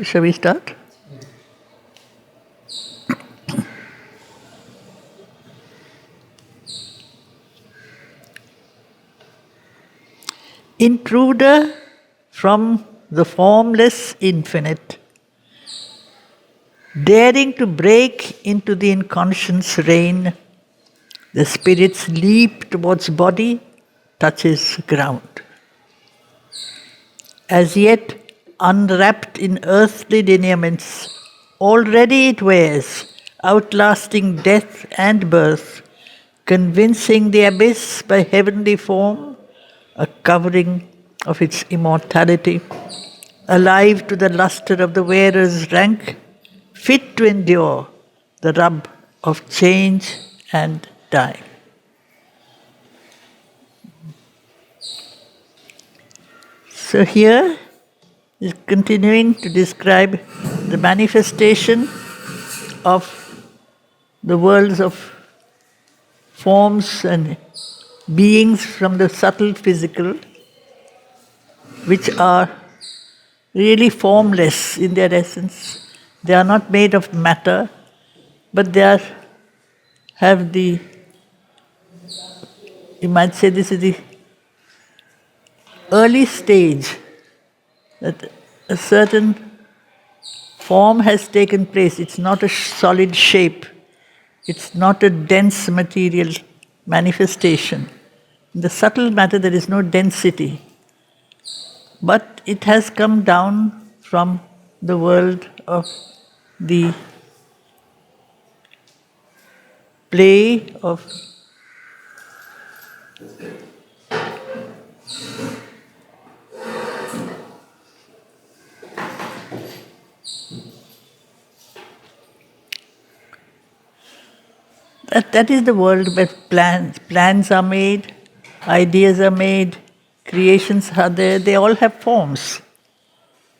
Shall we start? Intruder from the formless infinite, daring to break into the inconscient's reign, the spirit's leap towards body touches ground. As yet unwrapped in earthly lineaments, already it wears, outlasting death and birth, convincing the abyss by heavenly form, a covering of its immortality, alive to the lustre of the wearer's rank, fit to endure the rub of change and time. So here is continuing to describe the manifestation of the worlds of forms and beings from the subtle physical, which are really formless in their essence. They are not made of matter, but they have the, you might say this is the early stage that a certain form has taken place. It's not a solid shape. It's not a dense material manifestation. In the subtle matter there is no density. But it has come down from the world of the play of that is the world where plans are made, ideas are made, creations are there, they all have forms.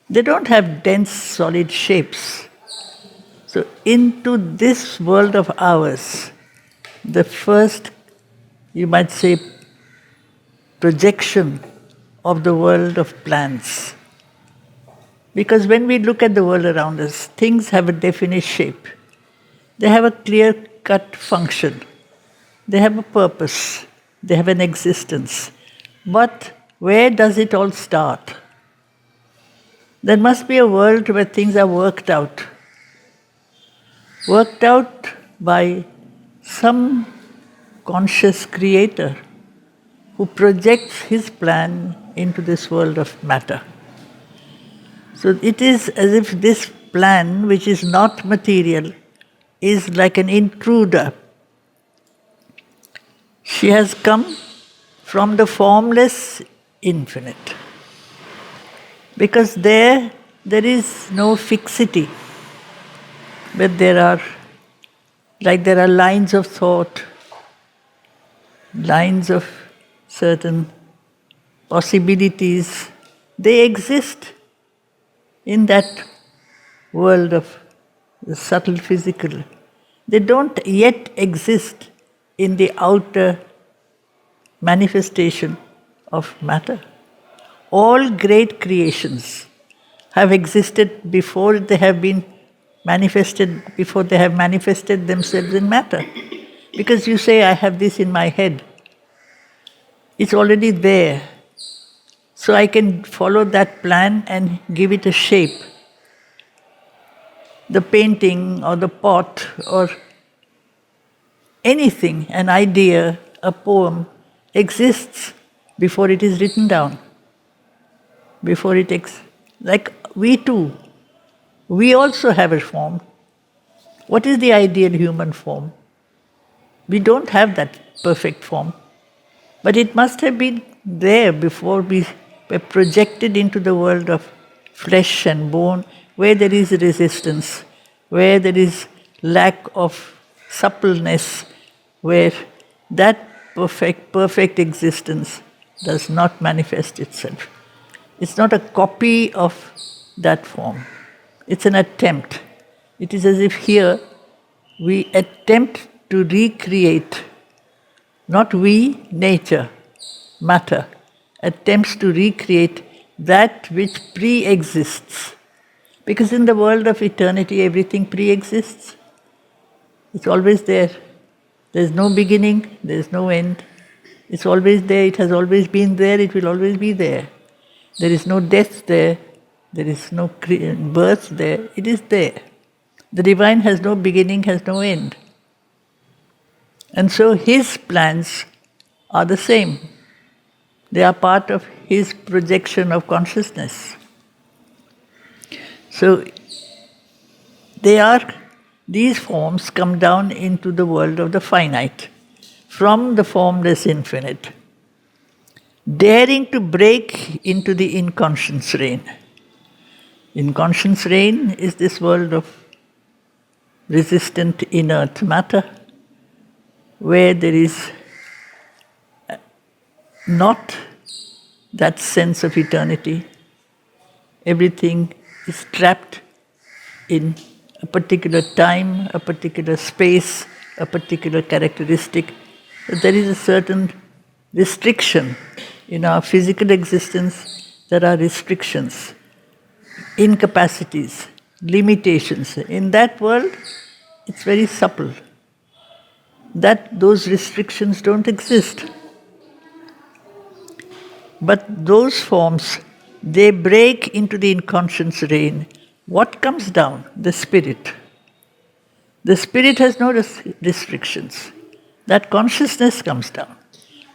They don't have dense, solid shapes. So into this world of ours, the first, you might say, projection of the world of plans. Because when we look at the world around us, things have a definite shape. They have a clear-cut function. They have a purpose. They have an existence. But where does it all start? There must be a world where things are worked out. Worked out by some conscious creator who projects his plan into this world of matter. So it is as if this plan, which is not material, is like an intruder. She has come from the formless infinite. Because there is no fixity, but there are lines of thought, lines of certain possibilities. They exist in that world of the subtle physical. They don't yet exist in the outer manifestation of matter. All great creations have existed before they have been manifested, before they have manifested themselves in matter. Because you say, I have this in my head. It's already there. So I can follow that plan and give it a shape. The painting or the pot or anything, an idea, a poem, exists before it is written down. Before it like we too, we also have a form. What is the ideal human form? We don't have that perfect form. But it must have been there before we were projected into the world of flesh and bone, where there is resistance, where there is lack of suppleness, where that perfect existence does not manifest itself. It's not a copy of that form. It's an attempt. It is as if here we attempt to recreate, not we, nature, matter, attempts to recreate that which pre-exists. Because in the world of eternity, everything pre-exists. It's always there. There's no beginning, there's no end. It's always there, it has always been there, it will always be there. There is no death there, there is no birth there, it is there. The divine has no beginning, has no end. And so his plans are the same. They are part of his projection of consciousness. So these forms come down into the world of the finite, from the formless infinite, daring to break into the inconscience reign. Inconscience reign is this world of resistant inert matter, where there is not that sense of eternity. Everything is trapped in a particular time, a particular space, a particular characteristic. There is a certain restriction in our physical existence. There are restrictions, incapacities, limitations. In that world, it's very supple. Those restrictions don't exist. But those forms, they break into the inconscience reign. What comes down? The spirit. The spirit has no restrictions. That consciousness comes down.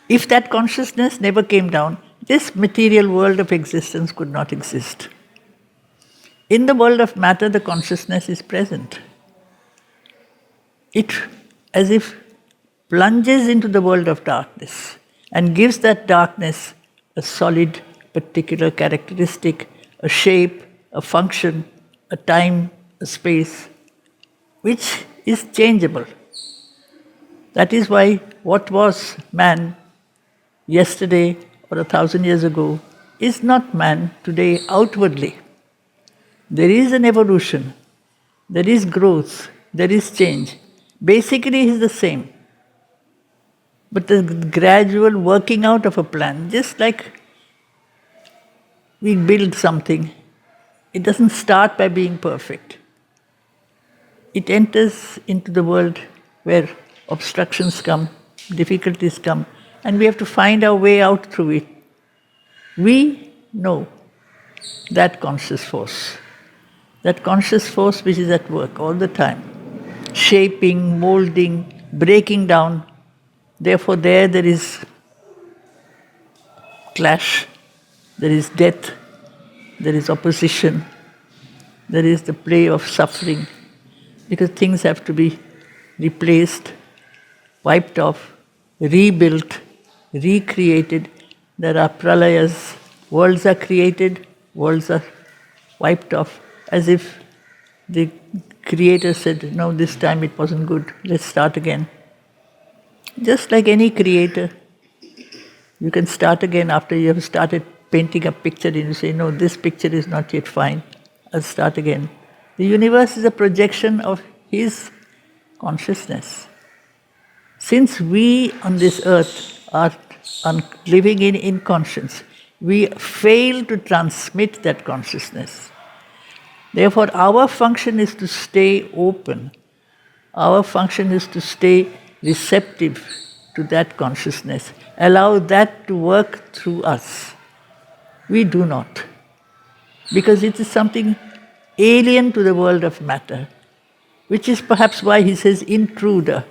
If that consciousness never came down, this material world of existence could not exist. In the world of matter, the consciousness is present. It, as if, plunges into the world of darkness and gives that darkness a solid, particular characteristic, a shape, a function, a time, a space, which is changeable. That is why what was man yesterday or 1,000 years ago is not man today outwardly. There is an evolution, there is growth, there is change. Basically, he is the same. But the gradual working out of a plan, just like we build something, it doesn't start by being perfect. It enters into the world where obstructions come, difficulties come, and we have to find our way out through it. We know that conscious force which is at work all the time, shaping, moulding, breaking down. Therefore, there is clash, there is death, there is opposition, there is the play of suffering, because things have to be replaced, wiped off, rebuilt, recreated. There are pralayas, worlds are created, worlds are wiped off, as if the Creator said, no, this time it wasn't good, let's start again. Just like any creator, you can start again after you have started painting a picture and you say, no, this picture is not yet fine, I'll start again. The universe is a projection of His consciousness. Since we on this earth are living in inconscience, we fail to transmit that consciousness. Therefore, our function is to stay open. Our function is to stay receptive to that consciousness. Allow that to work through us. We do not. Because it is something alien to the world of matter, which is perhaps why he says intruder.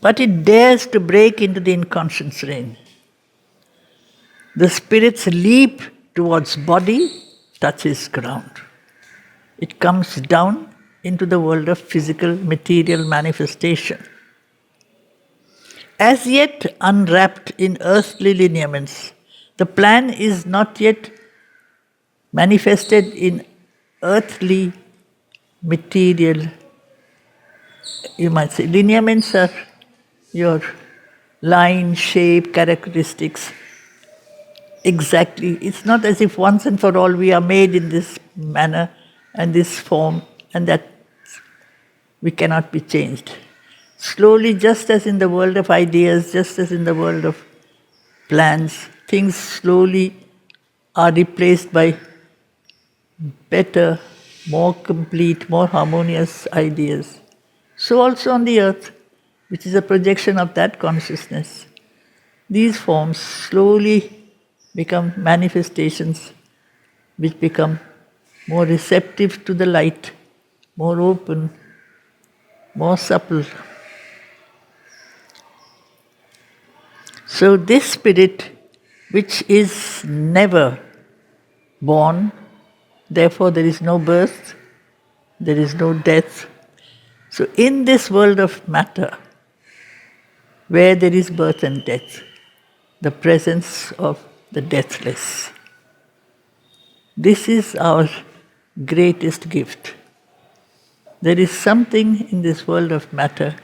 But it dares to break into the inconscience reign. The spirit's leap towards body touches ground. It comes down into the world of physical, material manifestation. As yet unwrapped in earthly lineaments, the plan is not yet manifested in earthly, material, you might say. Lineaments are your line, shape, characteristics. Exactly. It's not as if once and for all we are made in this manner and this form, and that we cannot be changed. Slowly, just as in the world of ideas, just as in the world of plans, things slowly are replaced by better, more complete, more harmonious ideas. So also on the earth, which is a projection of that consciousness, these forms slowly become manifestations which become more receptive to the light, more open, more supple. So this spirit, which is never born, therefore there is no birth, there is no death. So in this world of matter, where there is birth and death, the presence of the deathless. This is our greatest gift. There is something in this world of matter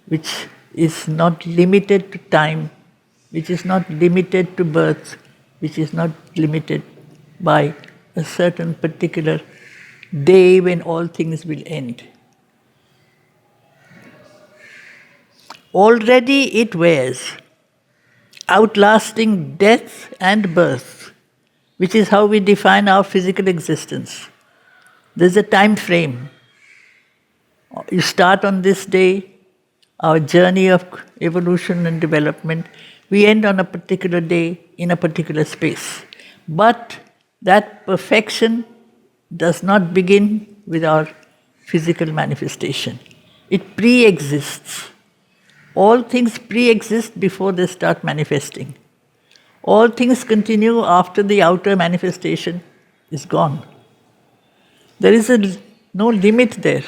which is not limited to time, which is not limited to birth, which is not limited by a certain particular day when all things will end. Already it wears, outlasting death and birth, which is how we define our physical existence. There's a time frame. You start on this day, our journey of evolution and development, we end on a particular day in a particular space. But that perfection does not begin with our physical manifestation. It pre-exists. All things pre-exist before they start manifesting. All things continue after the outer manifestation is gone. There is no limit there.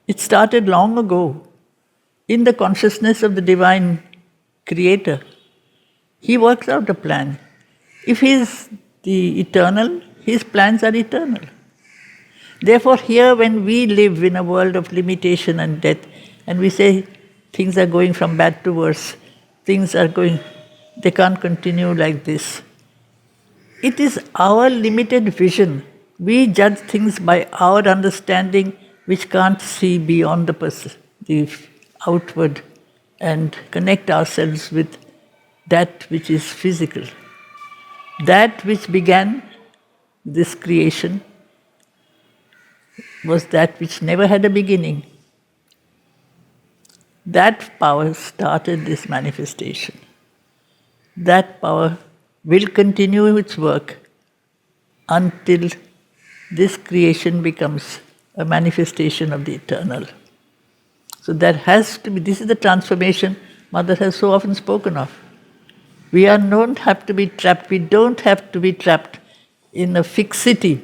It started long ago in the consciousness of the divine creator. He works out a plan. If he is the eternal, his plans are eternal. Therefore, here when we live in a world of limitation and death, and we say things are going from bad to worse, they can't continue like this. It is our limited vision. We judge things by our understanding, which can't see beyond the outward and connect ourselves with that which is physical. That which began this creation was that which never had a beginning. That power started this manifestation. That power will continue its work until this creation becomes a manifestation of the eternal. So there has to be, this is the transformation Mother has so often spoken of. We don't have to be trapped in a fixity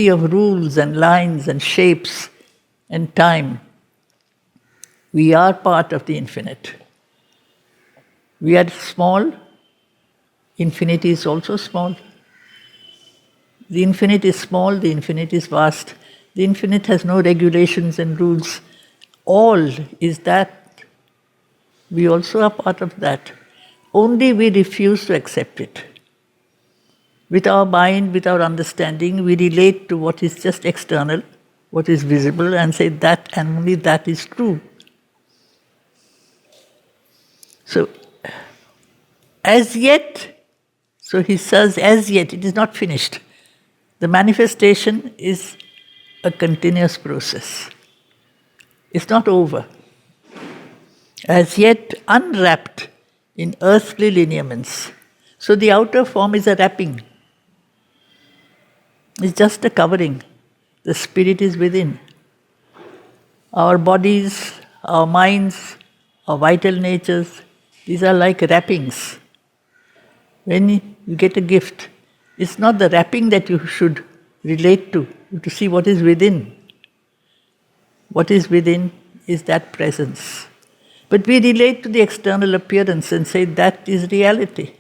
of rules and lines and shapes and time. We are part of the infinite. We are small, infinity is also small. The infinite is small, the infinite is vast. The infinite has no regulations and rules. All is that. We also are part of that. Only we refuse to accept it. With our mind, with our understanding, we relate to what is just external, what is visible, and say that and only that is true. So, as yet, so he says, as yet, it is not finished. The manifestation is a continuous process. It's not over. As yet unwrapped in earthly lineaments. So the outer form is a wrapping. It's just a covering. The spirit is within. Our bodies, our minds, our vital natures, these are like wrappings. When you get a gift, it's not the wrapping that you should relate to see what is within. What is within is that presence. But we relate to the external appearance and say that is reality.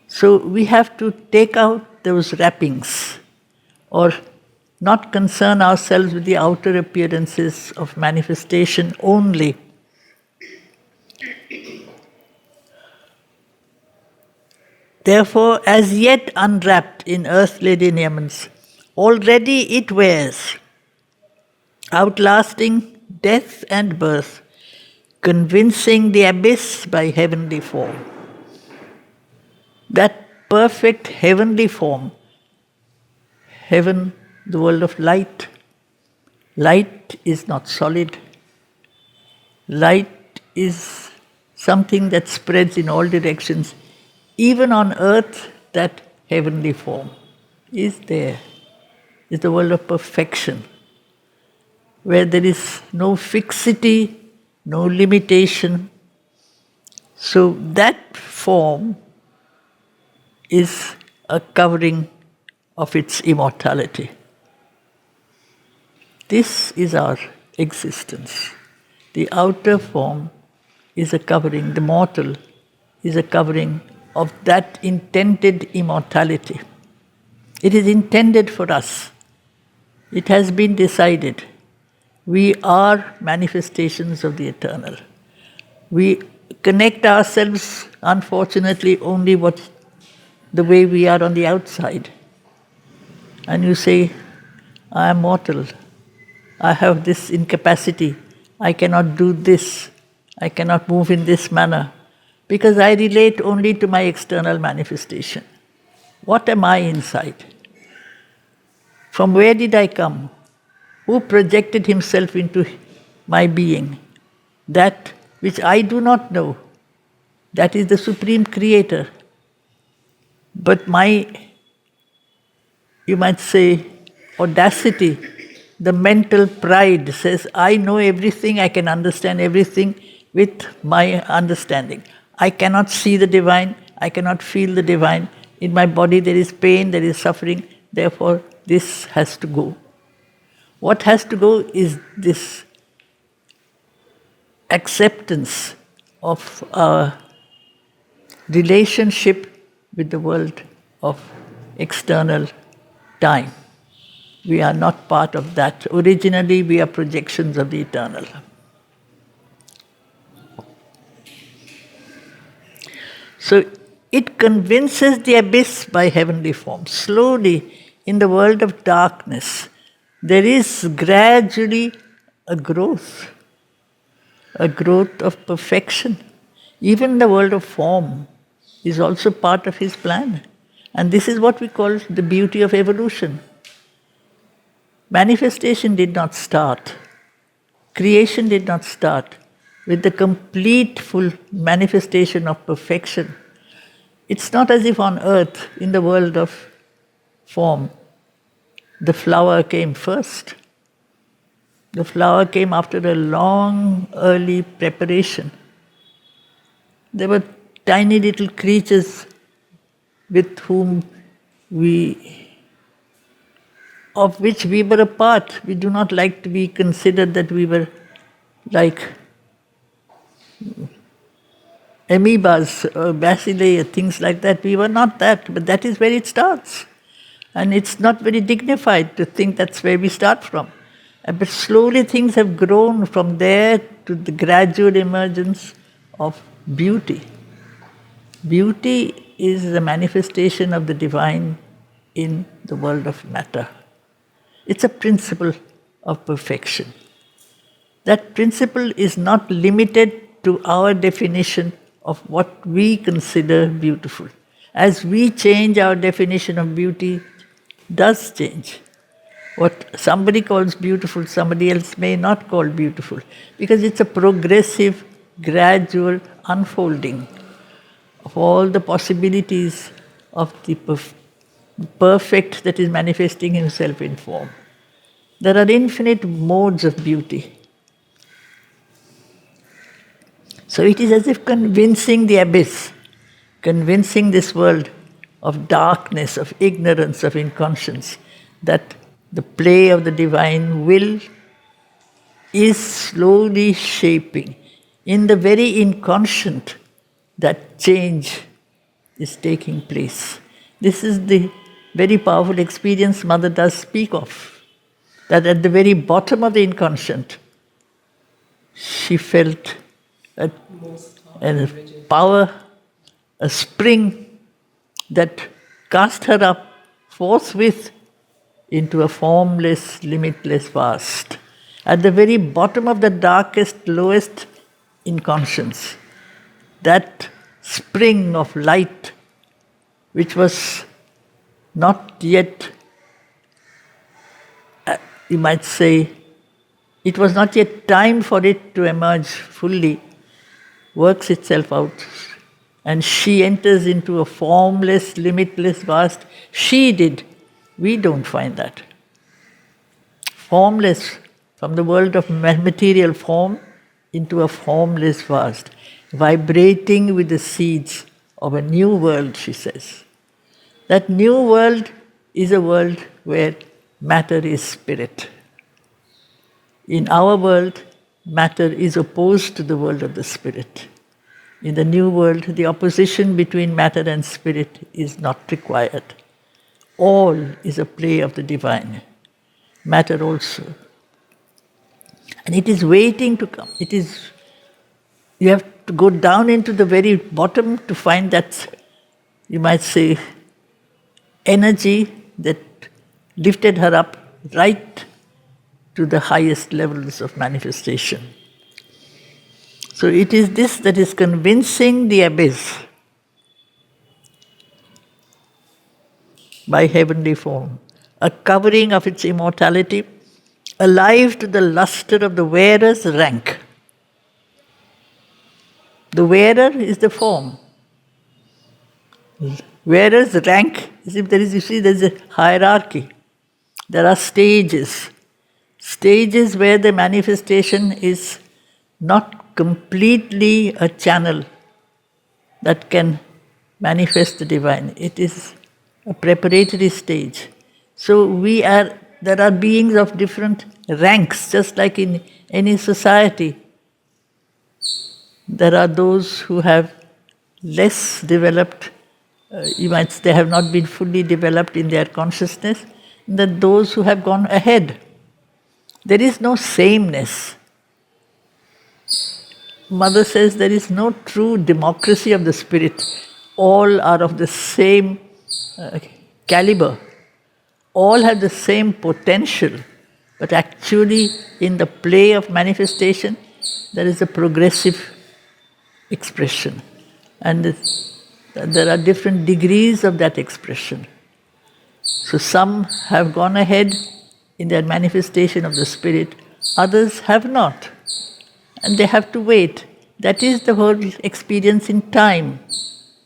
So we have to take out those wrappings or not concern ourselves with the outer appearances of manifestation only. Therefore, as yet unwrapped in earthly lineaments, already it wears, outlasting death and birth, convincing the abyss by heavenly form. That perfect heavenly form, heaven, the world of light. Light is not solid. Light is something that spreads in all directions. Even on earth, that heavenly form is there. It's the world of perfection, where there is no fixity, no limitation. So that form is a covering of its immortality. This is our existence. The outer form is a covering, the mortal is a covering of that intended immortality. It is intended for us. It has been decided. We are manifestations of the eternal. We connect ourselves, unfortunately, only the way we are on the outside. And you say, I am mortal. I have this incapacity. I cannot do this. I cannot move in this manner. Because I relate only to my external manifestation. What am I inside? From where did I come? Who projected himself into my being? That which I do not know. That is the Supreme Creator. But my, you might say, audacity, the mental pride says, I know everything, I can understand everything with my understanding. I cannot see the divine, I cannot feel the divine. In my body there is pain, there is suffering, therefore this has to go. What has to go is this acceptance of our relationship with the world of external time. We are not part of that. Originally, we are projections of the eternal. So it convinces the abyss by heavenly form. Slowly, in the world of darkness, there is gradually a growth of perfection. Even the world of form is also part of his plan. And this is what we call the beauty of evolution. Manifestation did not start. Creation did not start with the complete full manifestation of perfection. It's not as if on earth, in the world of form, the flower came first. The flower came after a long, early preparation. There were tiny little creatures with whom of which we were a part. We do not like to be considered that we were like amoebas or bacilli, things like that. We were not that, but that is where it starts. And it's not very dignified to think that's where we start from. But slowly things have grown from there to the gradual emergence of beauty. Beauty is the manifestation of the divine in the world of matter. It's a principle of perfection. That principle is not limited to our definition of what we consider beautiful. As we change, our definition of beauty does change. What somebody calls beautiful, somebody else may not call beautiful, because it's a progressive, gradual unfolding of all the possibilities of the perfect that is manifesting himself in form. There are infinite modes of beauty. So it is as if convincing the abyss, convincing this world of darkness, of ignorance, of inconscience, that the play of the divine will is slowly shaping. In the very inconscient, that change is taking place. This is the very powerful experience Mother does speak of. That at the very bottom of the inconscient, she felt a power, a spring that cast her up forthwith into a formless, limitless vast. At the very bottom of the darkest, lowest inconscience, that spring of light which was not yet, you might say, it was not yet time for it to emerge fully, works itself out. And she enters into a formless, limitless, vast. She did. We don't find that. Formless, from the world of material form into a formless vast, vibrating with the seeds of a new world, she says. That new world is a world where matter is spirit. In our world, matter is opposed to the world of the spirit. In the new world, the opposition between matter and spirit is not required. All is a play of the divine. Matter also. And it is waiting to come. You have to go down into the very bottom to find that, you might say, energy that lifted her up right to the highest levels of manifestation. So it is this that is convincing the abyss by heavenly form, a covering of its immortality, alive to the lustre of the wearer's rank. The wearer is the form. Wearer's rank is if there is, you see, there is a hierarchy. There are stages. Stages where the manifestation is not completely a channel that can manifest the divine. It is a preparatory stage. So there are beings of different ranks, just like in any society. There are those who have less developed, they have not been fully developed in their consciousness, than those who have gone ahead. There is no sameness. Mother says there is no true democracy of the spirit. All are of the same caliber. All have the same potential. But actually, in the play of manifestation, there is a progressive expression. And there are different degrees of that expression. So some have gone ahead in their manifestation of the spirit, others have not. And they have to wait. That is the whole experience in time.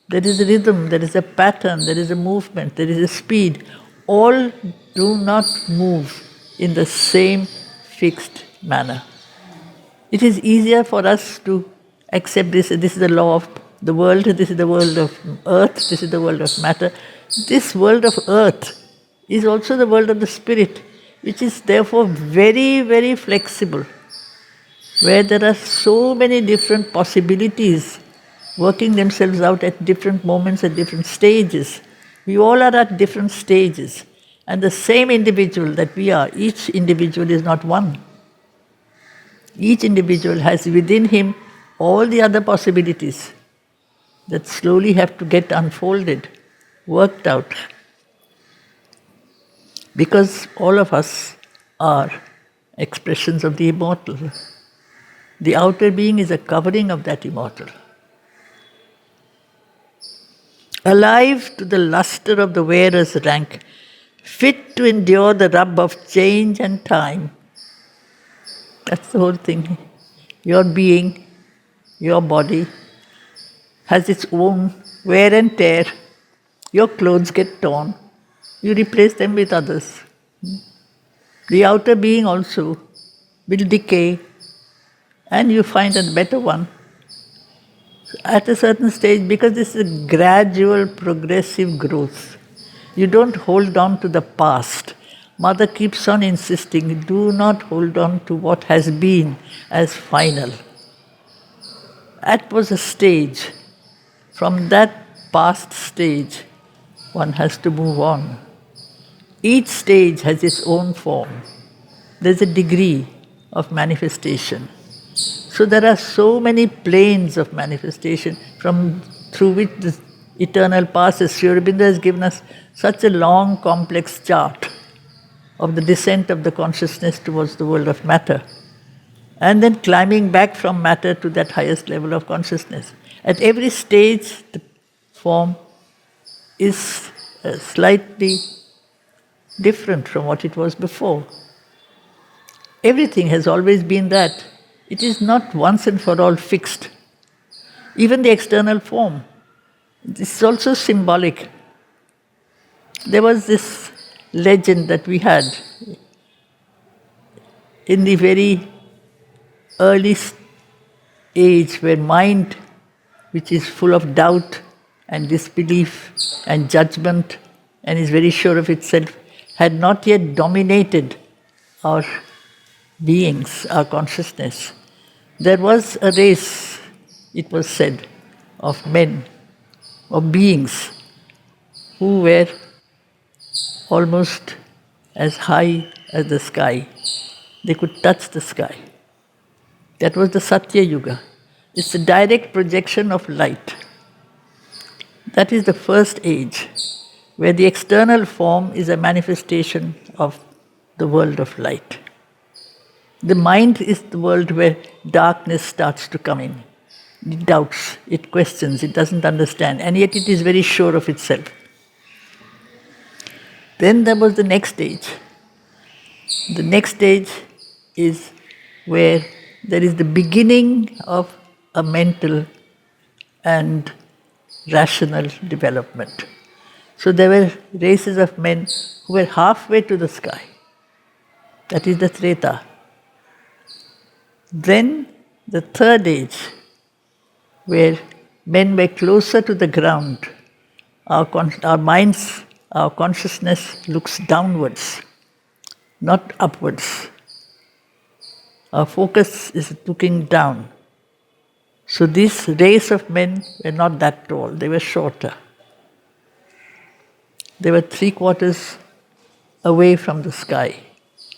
There is a rhythm, there is a pattern, there is a movement, there is a speed. All do not move in the same fixed manner. It is easier for us to accept this. This is the law of the world, this is the world of earth, this is the world of matter. This world of earth is also the world of the spirit, which is therefore very, very flexible, where there are so many different possibilities working themselves out at different moments, at different stages. We all are at different stages. And the same individual that we are, each individual is not one. Each individual has within him all the other possibilities that slowly have to get unfolded, worked out. Because all of us are expressions of the immortal. The outer being is a covering of that immortal. Alive to the lustre of the wearer's rank, fit to endure the rub of change and time. That's the whole thing. Your being, your body, has its own wear and tear. Your clothes get torn. You replace them with others. The outer being also will decay, and you find a better one. At a certain stage, because this is a gradual, progressive growth. You don't hold on to the past. Mother keeps on insisting, do not hold on to what has been as final. That was a stage. From that past stage, one has to move on. Each stage has its own form. There's a degree of manifestation. So there are so many planes of manifestation through which the eternal passes. Sri Aurobindo has given us such a long, complex chart of the descent of the consciousness towards the world of matter. and then climbing back from matter to that highest level of consciousness. At every stage, the form is slightly different from what it was before. Everything has always been that. It is not once and for all fixed. Even the external form. This is also symbolic. There was this legend that we had in the very early age where mind, which is full of doubt and disbelief and judgment and is very sure of itself, had not yet dominated our beings, our consciousness. There was a race, it was said, of men, of beings who were almost as high as the sky. They could touch the sky. That was the Satya Yuga. It's a direct projection of light. That is the first age, where the external form is a manifestation of the world of light. The mind is the world where darkness starts to come in. It doubts, it questions, it doesn't understand, and yet it is very sure of itself. Then there was the next stage. The next stage is where there is the beginning of a mental and rational development. So there were races of men who were halfway to the sky. That is the Treta. Then the third age, where men were closer to the ground. Our minds, our consciousness looks downwards, not upwards. Our focus is looking down. So this race of men were not that tall, they were shorter. They were 3/4 away from the sky.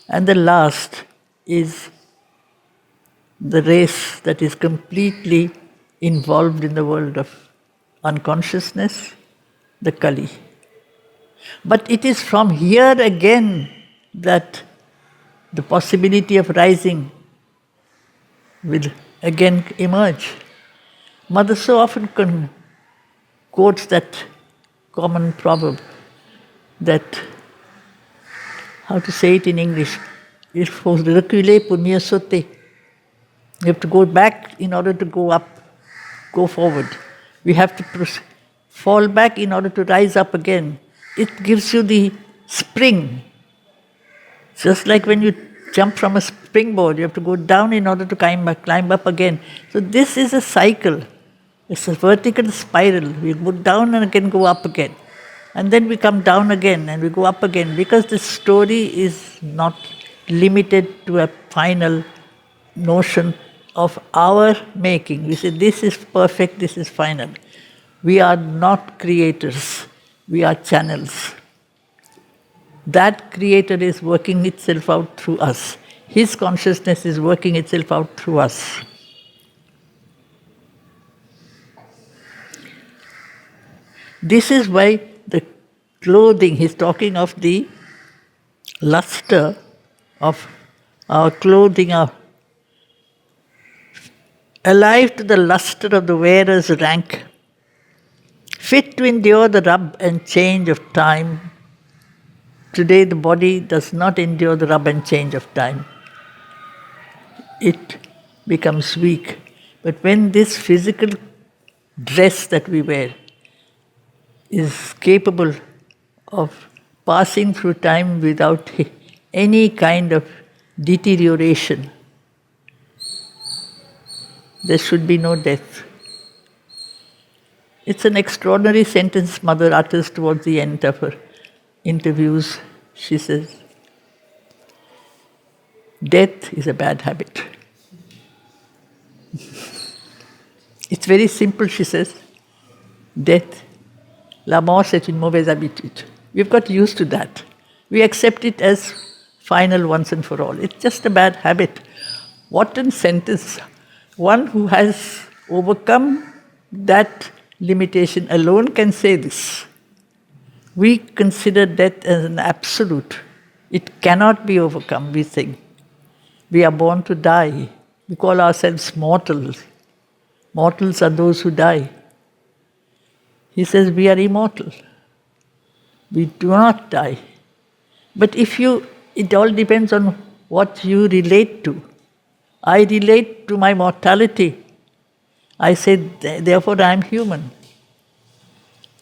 And the last is the race that is completely involved in the world of unconsciousness, the Kali. But it is from here again that the possibility of rising will again emerge. Mother so often quotes that common proverb that, how to say it in English, il faut reculer pour mieux sauter. You have to go back in order to go up, go forward. We have to fall back in order to rise up again. It gives you the spring. Just like when you jump from a springboard, you have to go down in order to climb up again. So this is a cycle. It's a vertical spiral. We go down and again go up again. And then we come down again and we go up again, because the story is not limited to a final notion of our making. We say this is perfect, this is final. We are not creators, we are channels. That creator is working itself out through us. His consciousness is working itself out through us. This is why the clothing, he's talking of the lustre of our clothing, alive to the lustre of the wearer's rank, fit to endure the rub and change of time. Today the body does not endure the rub and change of time. It becomes weak. But when this physical dress that we wear is capable of passing through time without any kind of deterioration, there should be no death. It's an extraordinary sentence Mother utters towards the end of her interviews. She says, death is a bad habit. It's very simple, she says. Death, la mort c'est une mauvaise habitude. We've got used to that. We accept it as final once and for all. It's just a bad habit. What a sentence. One who has overcome that limitation alone can say this. We consider death as an absolute. It cannot be overcome, we think. We are born to die. We call ourselves mortals. Mortals are those who die. He says we are immortal. We do not die. But it all depends on what you relate to. I relate to my mortality. I say, therefore I am human.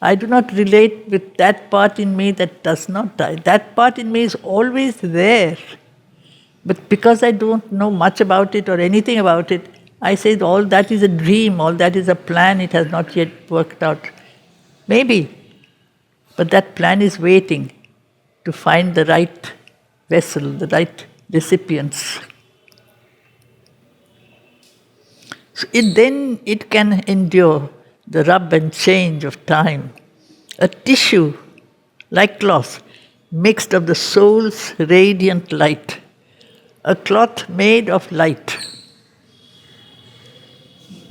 I do not relate with that part in me that does not die. That part in me is always there. But because I don't know much about it or anything about it, I say all that is a dream, all that is a plan, it has not yet worked out. Maybe, but that plan is waiting to find the right vessel, the right recipients. So then it can endure the rub and change of time. A tissue, like cloth, mixed of the soul's radiant light. A cloth made of light.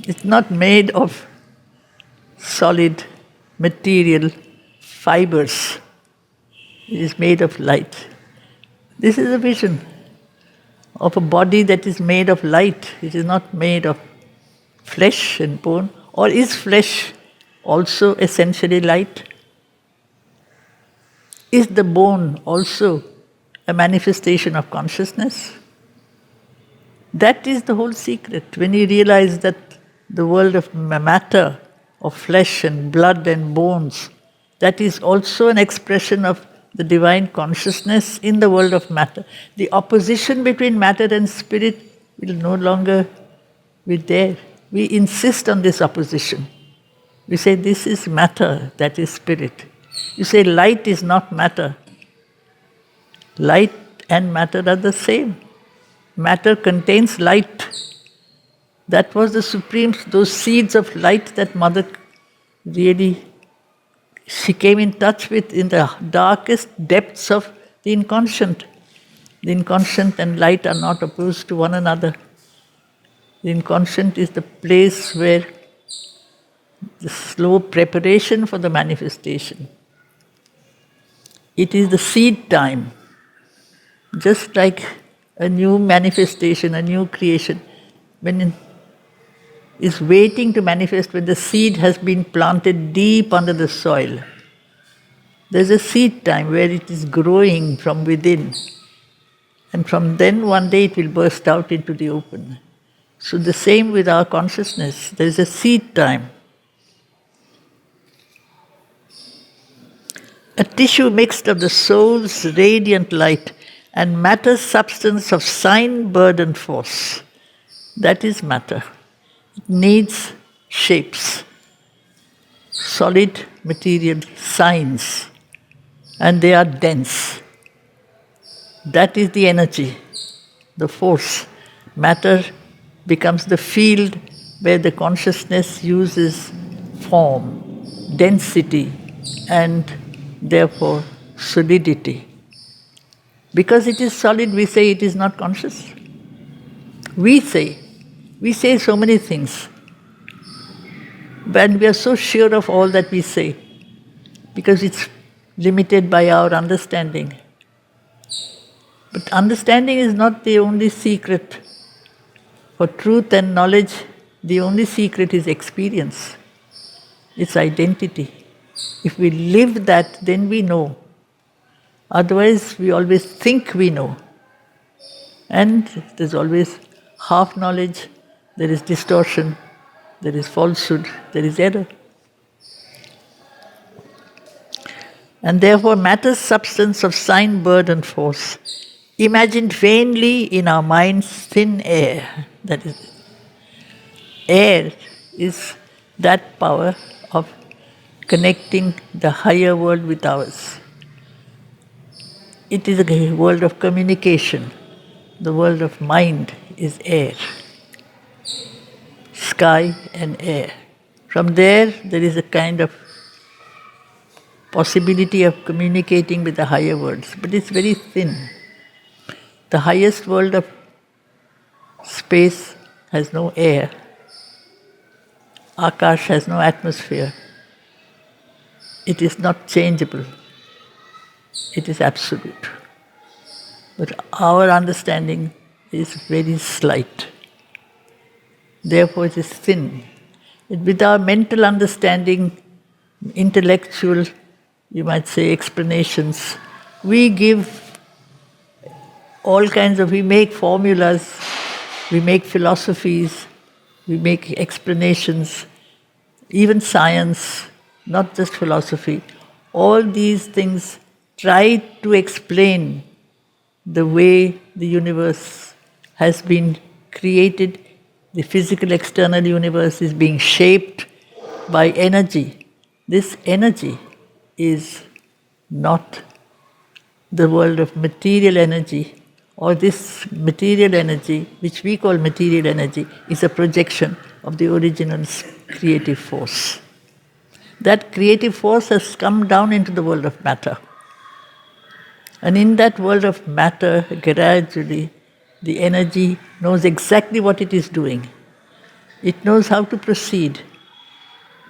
It's not made of solid material fibers. It is made of light. This is a vision of a body that is made of light. It is not made of flesh and bone. Or is flesh also essentially light? Is the bone also a manifestation of consciousness? That is the whole secret. When you realize that the world of matter, of flesh and blood and bones, that is also an expression of the divine consciousness in the world of matter. The opposition between matter and spirit will no longer be there. We insist on this opposition. We say this is matter, that is spirit. You say light is not matter. Light and matter are the same. Matter contains light. That was the supreme, those seeds of light that Mother really, she came in touch with in the darkest depths of the inconscient. The inconscient and light are not opposed to one another. The inconscient is the place where the slow preparation for the manifestation. It is the seed time. Just like a new manifestation, a new creation, when it is waiting to manifest, when the seed has been planted deep under the soil. There's a seed time where it is growing from within. And from then one day it will burst out into the open. So the same with our consciousness. There's a seed time. A tissue mixed of the soul's radiant light and matter's substance of sign, burden, force. That is matter. It needs shapes, solid material signs, and they are dense. That is the energy, the force. Matter becomes the field where the consciousness uses form, density, and therefore solidity. Because it is solid, we say it is not conscious. We say so many things. But we are so sure of all that we say, because it's limited by our understanding. But understanding is not the only secret. For truth and knowledge, the only secret is experience. It's identity. If we live that, then we know. Otherwise, we always think we know. And there's always half knowledge, there is distortion, there is falsehood, there is error. And therefore, matter's substance of sign, burden, force, imagined vainly in our minds thin air. That is it. Air is that power of connecting the higher world with ours. It is a world of communication. The world of mind is air. Sky and air. From there is a kind of possibility of communicating with the higher worlds, but it's very thin. The highest world of space has no air. Akash has no atmosphere. It is not changeable. It is absolute. But our understanding is very slight. Therefore it is thin. With our mental understanding, intellectual, you might say, explanations, we give all kinds of, we make formulas, we make philosophies, we make explanations, even science, not just philosophy. All these things try to explain the way the universe has been created. The physical external universe is being shaped by energy. This energy is not the world of material energy, or this material energy, which we call material energy, is a projection of the original creative force. That creative force has come down into the world of matter. And in that world of matter, gradually, the energy knows exactly what it is doing. It knows how to proceed.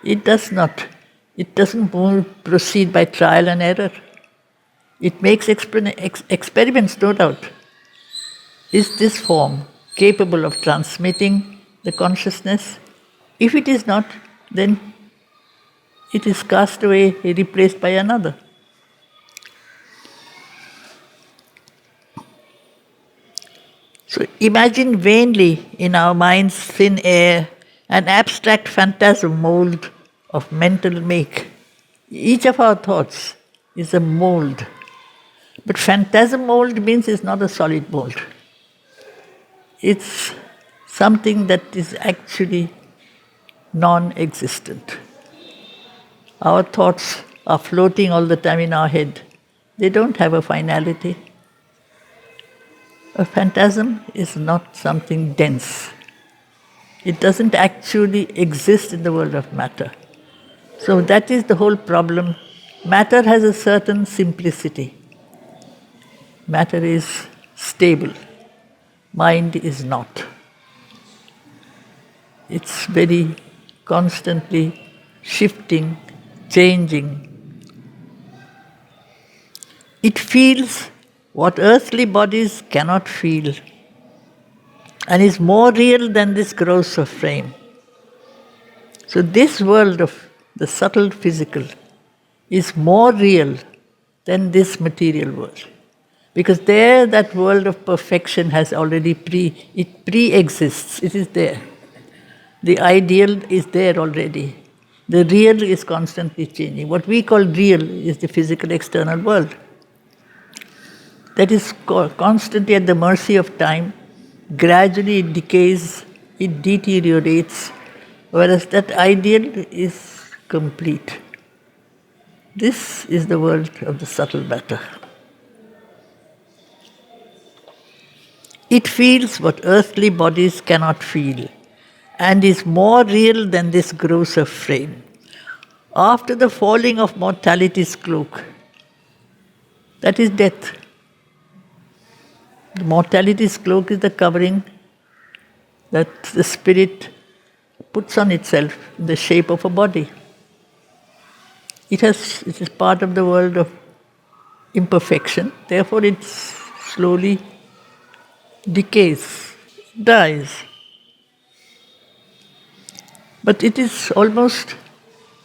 It doesn't proceed by trial and error. It makes experiments, no doubt. Is this form capable of transmitting the consciousness? If it is not, then it is cast away, replaced by another. So imagine vainly in our minds thin air, an abstract phantasm mould of mental make. Each of our thoughts is a mould. But phantasm mould means it's not a solid mould. It's something that is actually non-existent. Our thoughts are floating all the time in our head. They don't have a finality. A phantasm is not something dense. It doesn't actually exist in the world of matter. So that is the whole problem. Matter has a certain simplicity. Matter is stable. Mind is not. It's very constantly shifting, changing. It feels what earthly bodies cannot feel, and is more real than this grosser frame. So this world of the subtle physical is more real than this material world. Because there that world of perfection has already it pre-exists, it is there. The ideal is there already. The real is constantly changing. What we call real is the physical external world. That is constantly at the mercy of time. Gradually it decays, it deteriorates, whereas that ideal is complete. This is the world of the subtle matter. It feels what earthly bodies cannot feel, and is more real than this grosser frame. After the falling of mortality's cloak, that is death. The mortality's cloak is the covering that the spirit puts on itself in the shape of a body. It is part of the world of imperfection, therefore it slowly decays, dies. But it is almost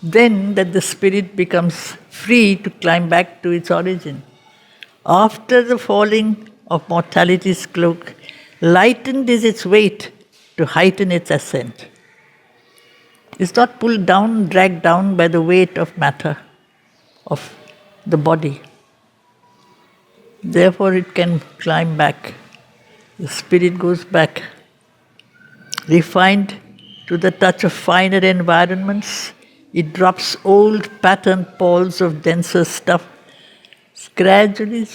then that the spirit becomes free to climb back to its origin. After the falling of mortality's cloak, lightened is its weight to heighten its ascent. It's not pulled down, dragged down by the weight of matter, of the body. Therefore it can climb back. The spirit goes back, refined to the touch of finer environments. It drops old patterned palls of denser stuff. Gradually,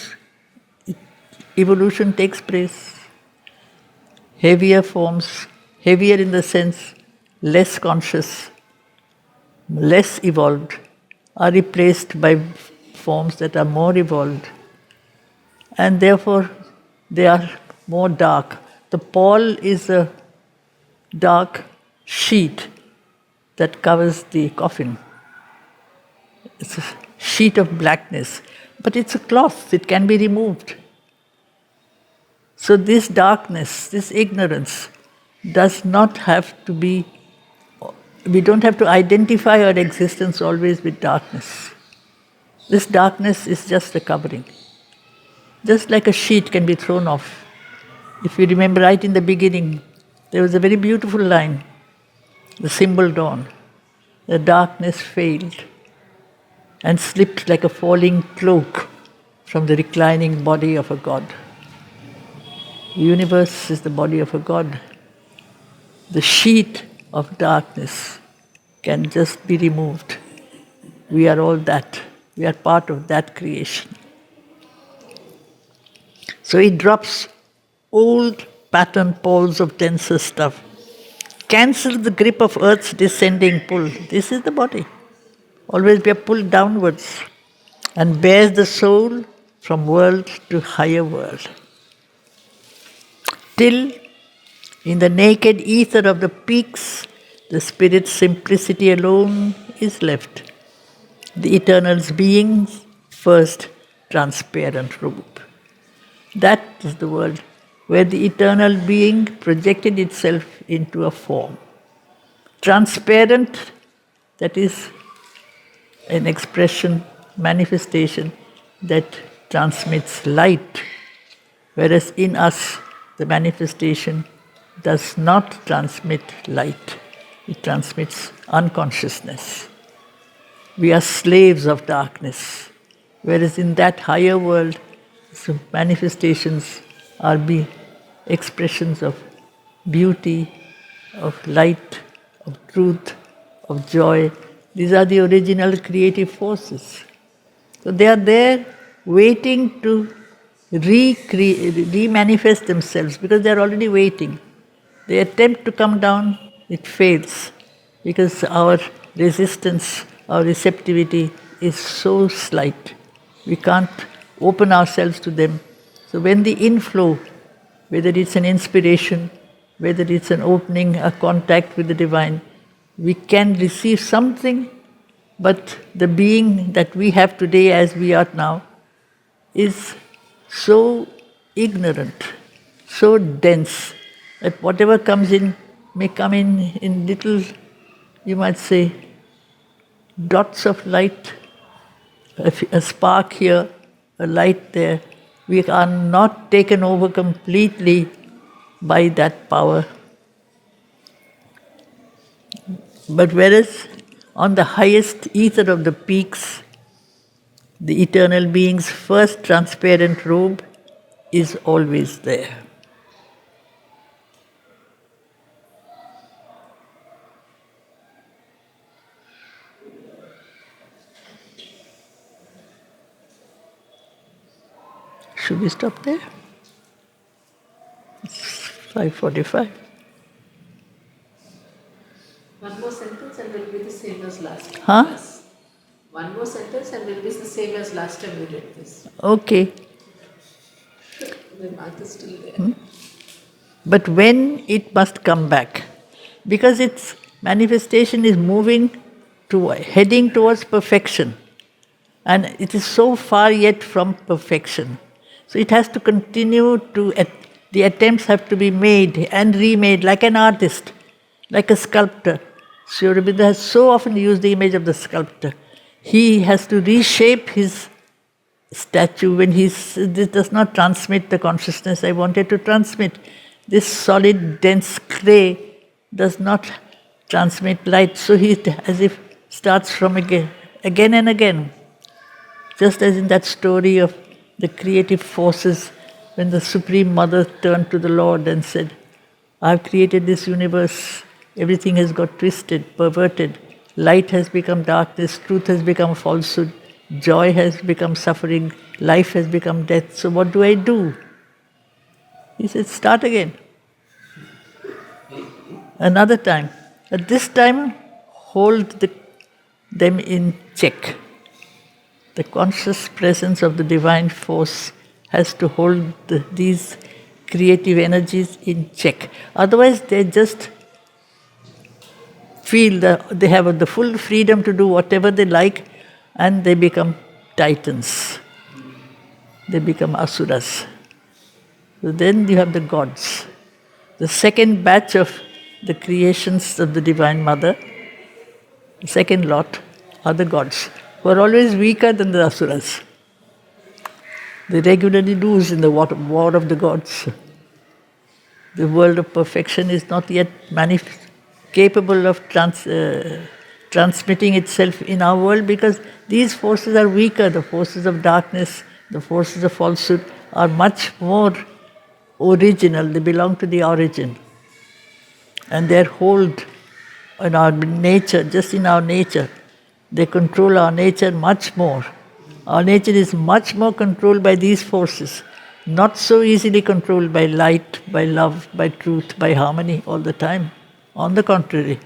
evolution takes place. Heavier forms, heavier in the sense less conscious, less evolved, are replaced by forms that are more evolved. And therefore, they are more dark. The pall is a dark sheet that covers the coffin. It's a sheet of blackness, but it's a cloth, it can be removed. So this darkness, this ignorance, does not have to be, we don't have to identify our existence always with darkness. This darkness is just a covering. Just like a sheet can be thrown off. If you remember right in the beginning, there was a very beautiful line, the symbol dawn. The darkness failed and slipped like a falling cloak from the reclining body of a god. The universe is the body of a god. The sheet of darkness can just be removed. We are all that. We are part of that creation. So it drops old pattern poles of denser stuff. Cancel the grip of earth's descending pull. This is the body. Always be pulled downwards and bears the soul from world to higher world. Till in the naked ether of the peaks, the spirit's simplicity alone is left. The eternal's being's first transparent robe. That is the world where the eternal being projected itself into a form. Transparent, that is an expression, manifestation that transmits light, whereas in us the manifestation does not transmit light, it transmits unconsciousness. We are slaves of darkness, whereas in that higher world, so manifestations are expressions of beauty, of light, of truth, of joy. These are the original creative forces. So they are there waiting to re-manifest themselves because they are already waiting. They attempt to come down, it fails because our resistance, our receptivity is so slight. We can't open ourselves to them. So when the inflow, whether it's an inspiration, whether it's an opening, a contact with the divine, we can receive something, but the being that we have today as we are now is so ignorant, so dense, that whatever comes in may come in little, you might say, dots of light, a spark here, a light there. We are not taken over completely by that power. But whereas on the highest ether of the peaks, the eternal being's first transparent robe is always there. Should we stop there? It's 5:45. One more sentence and will be the same as last time. Huh? Yes. One more sentence and will be the same as last time we did this. Okay. The math is still there. But when it must come back, because its manifestation is heading towards perfection, and it is so far yet from perfection. So it has to continue the attempts have to be made and remade like an artist, like a sculptor. Sri Aurobindo has so often used the image of the sculptor. He has to reshape his statue when this does not transmit the consciousness I wanted to transmit. This solid, dense clay does not transmit light, so he as if starts from again and again. Just as in that story of the creative forces, when the Supreme Mother turned to the Lord and said, I've created this universe, everything has got twisted, perverted, light has become darkness, truth has become falsehood, joy has become suffering, life has become death, so what do I do? He said, start again. Another time. At this time, hold them in check. The conscious presence of the divine force has to hold these creative energies in check. Otherwise, they just feel that they have the full freedom to do whatever they like, and they become titans. They become asuras. So then you have the gods. The second batch of the creations of the Divine Mother, the second lot, are the gods, who are always weaker than the asuras. They regularly lose in the war of the gods. The world of perfection is not yet capable of transmitting itself in our world, because these forces are weaker. The forces of darkness, the forces of falsehood are much more original. They belong to the origin. And their hold on our nature, just in our nature, they control our nature much more. Our nature is much more controlled by these forces, not so easily controlled by light, by love, by truth, by harmony all the time. On the contrary.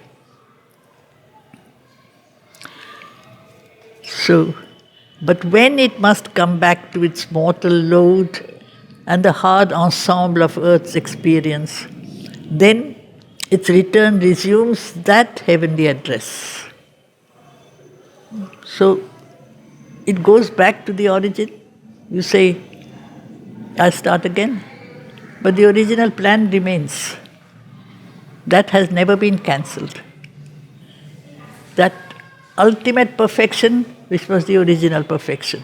So, but when it must come back to its mortal load and the hard ensemble of Earth's experience, then its return resumes that heavenly address. So, it goes back to the origin. You say, I start again. But the original plan remains. That has never been cancelled. That ultimate perfection, which was the original perfection.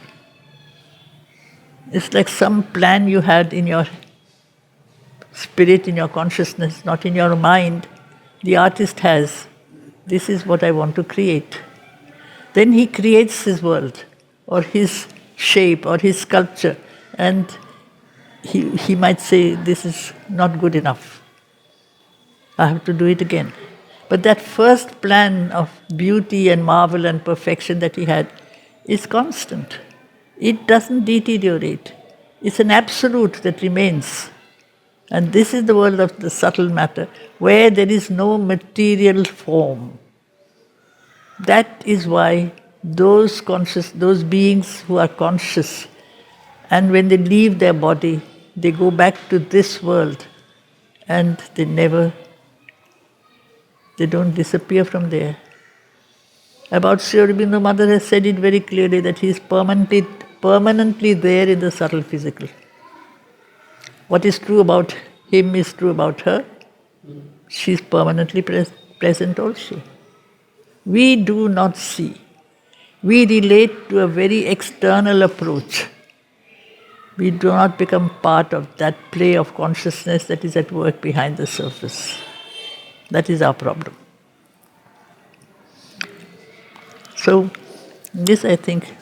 It's like some plan you had in your spirit, in your consciousness, not in your mind. The artist has, this is what I want to create. Then he creates his world, or his shape, or his sculpture, and he might say, this is not good enough. I have to do it again. But that first plan of beauty and marvel and perfection that he had is constant. It doesn't deteriorate. It's an absolute that remains. And this is the world of the subtle matter, where there is no material form. That is why those beings who are conscious, and when they leave their body, they go back to this world, and they don't disappear from there. About Sri Aurobindo, Mother has said it very clearly that he is permanently there in the subtle physical. What is true about him is true about her. She is permanently present also. We do not see. We relate to a very external approach. We do not become part of that play of consciousness that is at work behind the surface. That is our problem. So, this I think